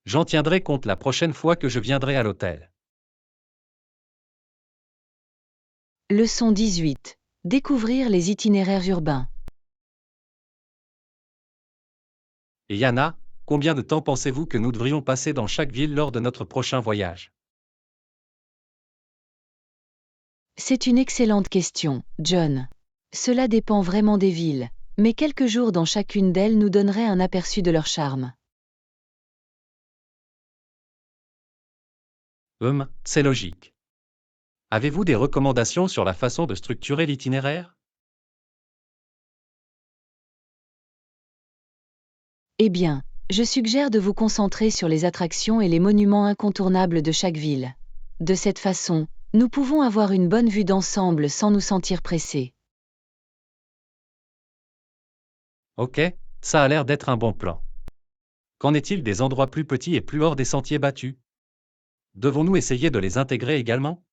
J'en tiendrai compte la prochaine fois que je viendrai à l'hôtel. Leçon 18. Découvrir les itinéraires urbains. Et Yana, combien de temps pensez-vous que nous devrions passer dans chaque ville lors de notre prochain voyage? C'est une excellente question, John. Cela dépend vraiment des villes, mais quelques jours dans chacune d'elles nous donneraient un aperçu de leur charme. C'est logique. Avez-vous des recommandations sur la façon de structurer l'itinéraire? Eh bien, je suggère de vous concentrer sur les attractions et les monuments incontournables de chaque ville. De cette façon, Nous pouvons avoir une bonne vue d'ensemble sans nous sentir pressés. Ok, ça a l'air d'être un bon plan. Qu'en est-il des endroits plus petits et plus hors des sentiers battus? Devons-nous essayer de les intégrer également?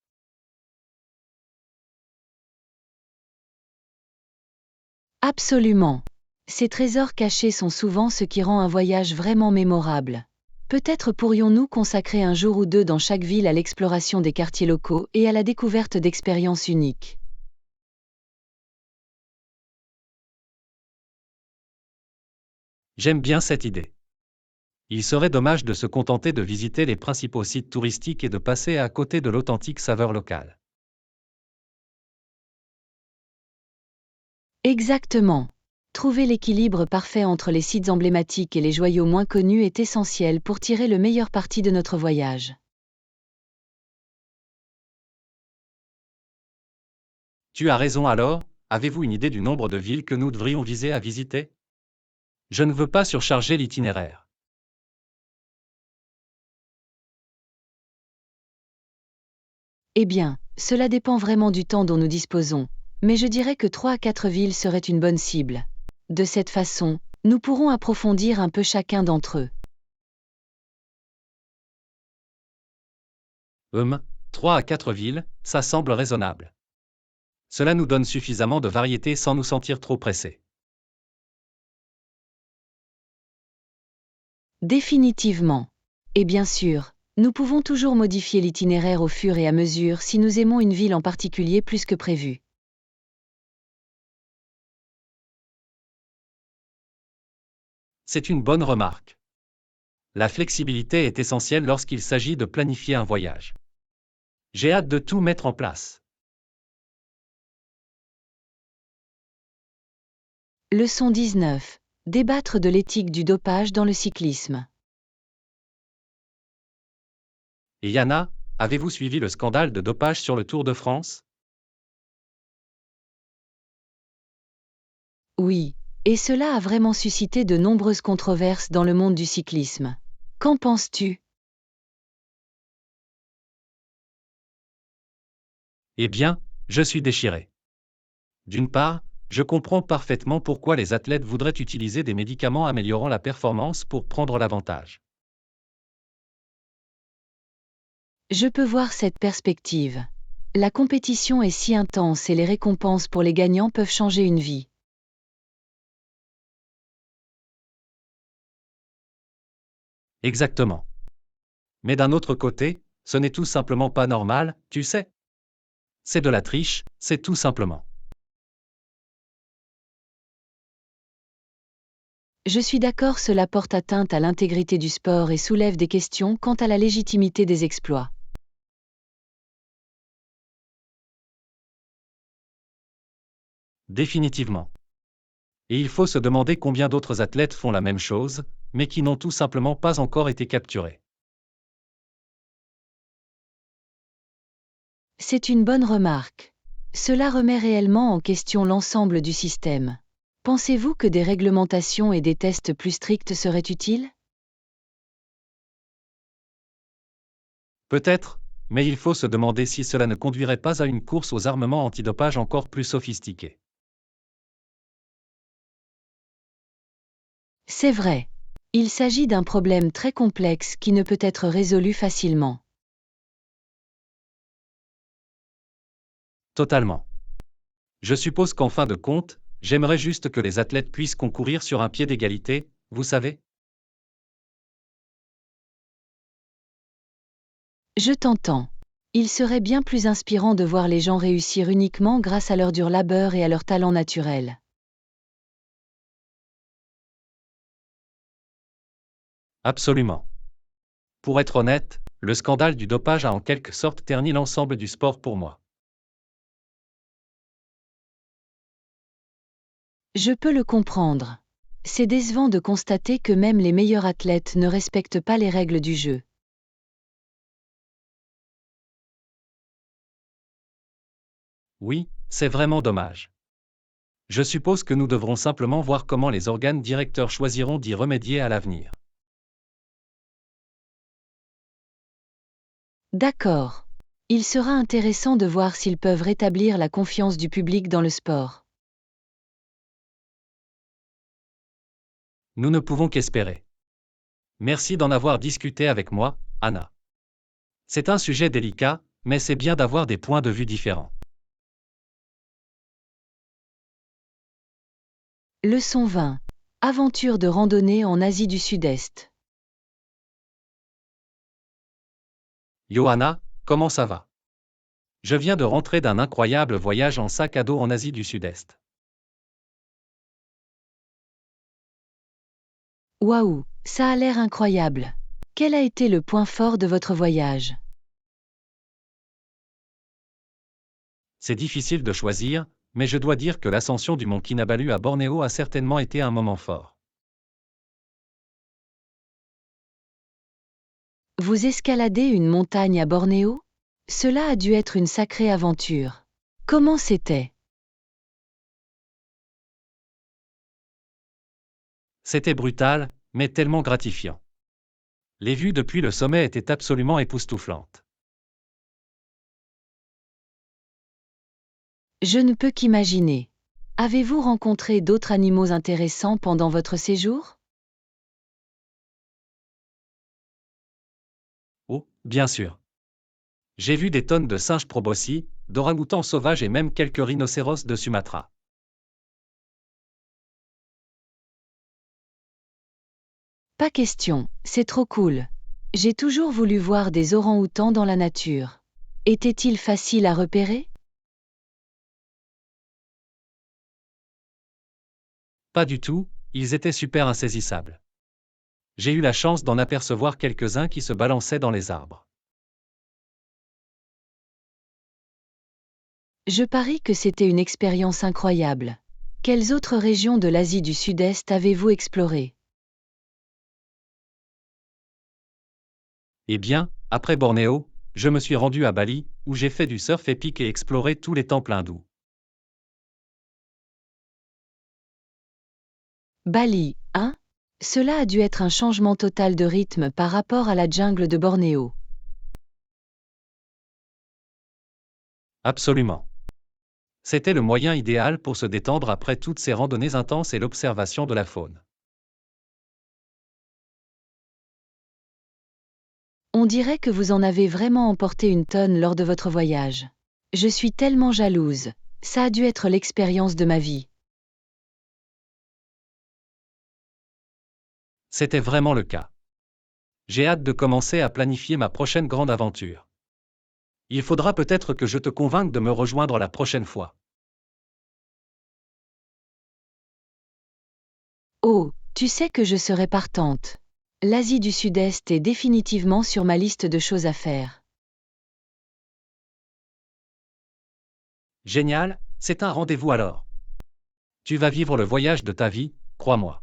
Absolument. Ces trésors cachés sont souvent ce qui rend un voyage vraiment mémorable. Peut-être pourrions-nous consacrer un jour ou deux dans chaque ville à l'exploration des quartiers locaux et à la découverte d'expériences uniques. J'aime bien cette idée. Il serait dommage de se contenter de visiter les principaux sites touristiques et de passer à côté de l'authentique saveur locale. Exactement. Trouver l'équilibre parfait entre les sites emblématiques et les joyaux moins connus est essentiel pour tirer le meilleur parti de notre voyage. Tu as raison alors, avez-vous une idée du nombre de villes que nous devrions viser à visiter? Je ne veux pas surcharger l'itinéraire. Eh bien, cela dépend vraiment du temps dont nous disposons, mais je dirais que 3 à 4 villes seraient une bonne cible. De cette façon, nous pourrons approfondir un peu chacun d'entre eux. 3 à 4 villes, ça semble raisonnable. Cela nous donne suffisamment de variété sans nous sentir trop pressés. Définitivement. Et bien sûr, nous pouvons toujours modifier l'itinéraire au fur et à mesure si nous aimons une ville en particulier plus que prévu. C'est une bonne remarque. La flexibilité est essentielle lorsqu'il s'agit de planifier un voyage. J'ai hâte de tout mettre en place. Leçon 19. Débattre de l'éthique du dopage dans le cyclisme. Et Yana, avez-vous suivi le scandale de dopage sur le Tour de France? Oui, et cela a vraiment suscité de nombreuses controverses dans le monde du cyclisme. Qu'en penses-tu? Eh bien, je suis déchiré. D'une part, je comprends parfaitement pourquoi les athlètes voudraient utiliser des médicaments améliorant la performance pour prendre l'avantage. Je peux voir cette perspective. La compétition est si intense et les récompenses pour les gagnants peuvent changer une vie. Exactement. Mais d'un autre côté, ce n'est tout simplement pas normal, tu sais. C'est de la triche, c'est tout simplement. Je suis d'accord, cela porte atteinte à l'intégrité du sport et soulève des questions quant à la légitimité des exploits. Définitivement. Et il faut se demander combien d'autres athlètes font la même chose, mais qui n'ont tout simplement pas encore été capturés. C'est une bonne remarque. Cela remet réellement en question l'ensemble du système. Pensez-vous que des réglementations et des tests plus stricts seraient utiles? Peut-être, mais il faut se demander si cela ne conduirait pas à une course aux armements antidopage encore plus sophistiqués. C'est vrai. Il s'agit d'un problème très complexe qui ne peut être résolu facilement. Totalement. Je suppose qu'en fin de compte, j'aimerais juste que les athlètes puissent concourir sur un pied d'égalité, vous savez? Je t'entends. Il serait bien plus inspirant de voir les gens réussir uniquement grâce à leur dur labeur et à leur talent naturel. Absolument. Pour être honnête, le scandale du dopage a en quelque sorte terni l'ensemble du sport pour moi. Je peux le comprendre. C'est décevant de constater que même les meilleurs athlètes ne respectent pas les règles du jeu. Oui, c'est vraiment dommage. Je suppose que nous devrons simplement voir comment les organes directeurs choisiront d'y remédier à l'avenir. D'accord. Il sera intéressant de voir s'ils peuvent rétablir la confiance du public dans le sport. Nous ne pouvons qu'espérer. Merci d'en avoir discuté avec moi, Anna. C'est un sujet délicat, mais c'est bien d'avoir des points de vue différents. Leçon 20. Aventure de randonnée en Asie du Sud-Est. Johanna, comment ça va? Je viens de rentrer d'un incroyable voyage en sac à dos en Asie du Sud-Est. Waouh, ça a l'air incroyable. Quel a été le point fort de votre voyage? C'est difficile de choisir, mais je dois dire que l'ascension du mont Kinabalu à Bornéo a certainement été un moment fort. Vous escaladez une montagne à Bornéo? Cela a dû être une sacrée aventure. Comment c'était? C'était brutal, mais tellement gratifiant. Les vues depuis le sommet étaient absolument époustouflantes. Je ne peux qu'imaginer. Avez-vous rencontré d'autres animaux intéressants pendant votre séjour? Oh, bien sûr. J'ai vu des tonnes de singes proboscis, d'orang-outans sauvages et même quelques rhinocéros de Sumatra. Pas question, c'est trop cool. J'ai toujours voulu voir des orangs-outans dans la nature. Étaient-ils faciles à repérer? Pas du tout, ils étaient super insaisissables. J'ai eu la chance d'en apercevoir quelques-uns qui se balançaient dans les arbres. Je parie que c'était une expérience incroyable. Quelles autres régions de l'Asie du Sud-Est avez-vous explorées? Eh bien, après Bornéo, je me suis rendu à Bali, où j'ai fait du surf épique et exploré tous les temples hindous. Bali, hein? Cela a dû être un changement total de rythme par rapport à la jungle de Bornéo. Absolument. C'était le moyen idéal pour se détendre après toutes ces randonnées intenses et l'observation de la faune. On dirait que vous en avez vraiment emporté une tonne lors de votre voyage. Je suis tellement jalouse. Ça a dû être l'expérience de ma vie. C'était vraiment le cas. J'ai hâte de commencer à planifier ma prochaine grande aventure. Il faudra peut-être que je te convainque de me rejoindre la prochaine fois. Oh, tu sais que je serai partante. L'Asie du Sud-Est est définitivement sur ma liste de choses à faire. Génial, c'est un rendez-vous alors. Tu vas vivre le voyage de ta vie, crois-moi.